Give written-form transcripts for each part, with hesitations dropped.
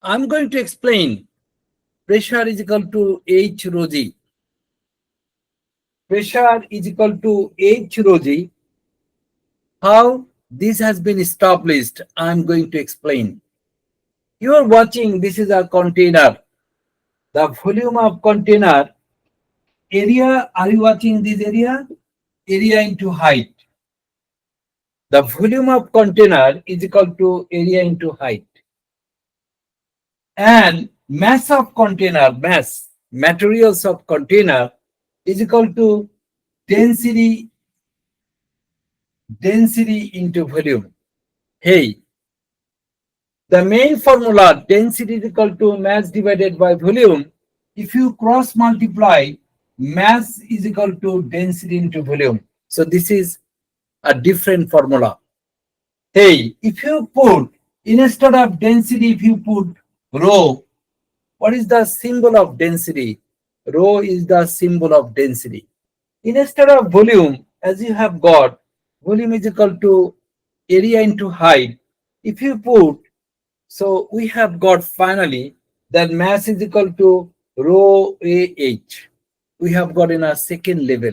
I'm going to explain pressure is equal to H rho g. Pressure is equal to H rho g. How this has been established, I'm going to explain. You are watching, this is a container. The volume of container, area, are you watching this area? Area into height. The volume of container is equal to area into height. And mass of container, mass, materials of container is equal to density into volume. Hey, the main formula, density is equal to mass divided by volume. If you cross multiply, mass is equal to density into volume. So this is a different formula. Hey, if you put, instead of density, if you put rho, what is the symbol of density? Rho is the symbol of density. Instead of volume, as you have got, volume is equal to area into height. If you put, so we have got finally that mass is equal to rho AH. We have got in a second level.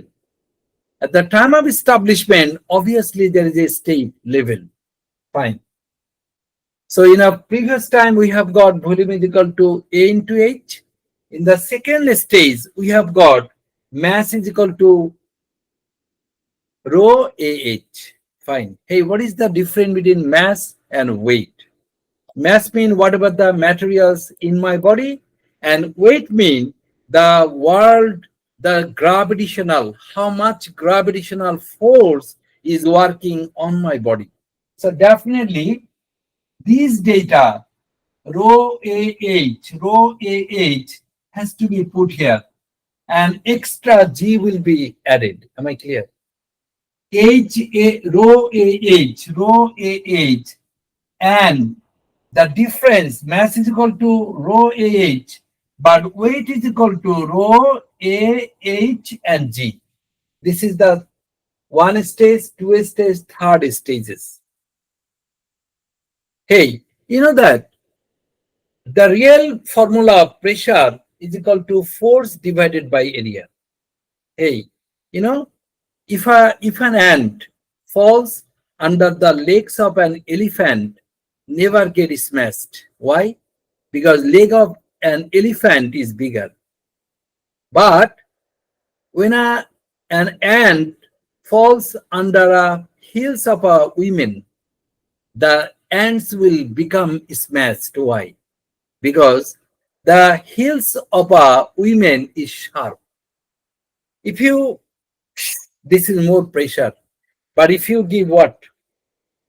At the time of establishment, obviously there is a state level. Fine. So in a previous time, we have got volume is equal to A into H. In the second stage, we have got mass is equal to rho AH. Fine. Hey, what is the difference between mass and weight? Mass means whatever the materials in my body, and weight means the world, the gravitational, how much gravitational force is working on my body. So definitely these data, rho AH has to be put here, and extra G will be added. Am I clear? Rho AH, and the difference, mass is equal to rho AH, but weight is equal to rho AH and G. This is the one stage, two stage, third stages. Hey, you know that the real formula of pressure is equal to force divided by area. Hey, you know, if an ant falls under the legs of an elephant, never get smashed. Why? Because leg of an elephant is bigger. But when an ant falls under a heels of a woman, the ants will become smashed. Why? Because the heels of a woman is sharp. If you, this is more pressure. But if you give what?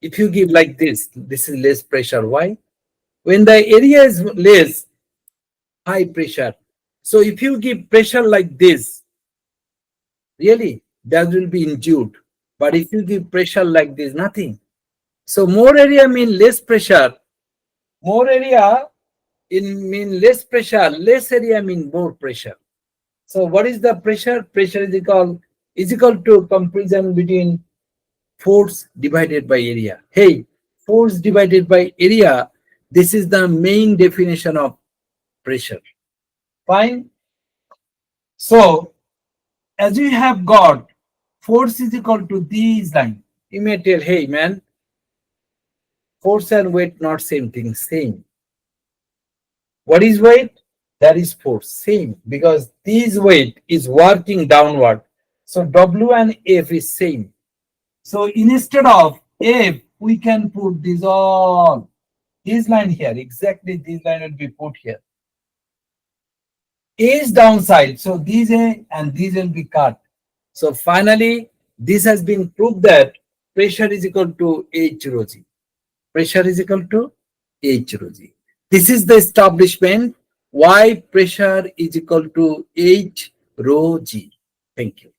If you give like this is less pressure. Why? When the area is less, high pressure. So if you give pressure like this, really, that will be injured. But if you give pressure like this, nothing. So more area mean less pressure. More area mean less pressure. Less area mean more pressure. So what is the pressure? Pressure is equal to comparison between force divided by area. Hey, force divided by area, this is the main definition of pressure. Fine. So as we have got force is equal to these lines, you may tell, hey man, force and weight not same thing, same. What is weight? That is force, same, because this weight is working downward. So W and F is same. So instead of F, we can put this all, this line here, exactly this line will be put here. A is downside, so these A and these will be cut. So finally, this has been proved that pressure is equal to H rho g. Pressure is equal to H rho g. This is the establishment why pressure is equal to H rho g. Thank you.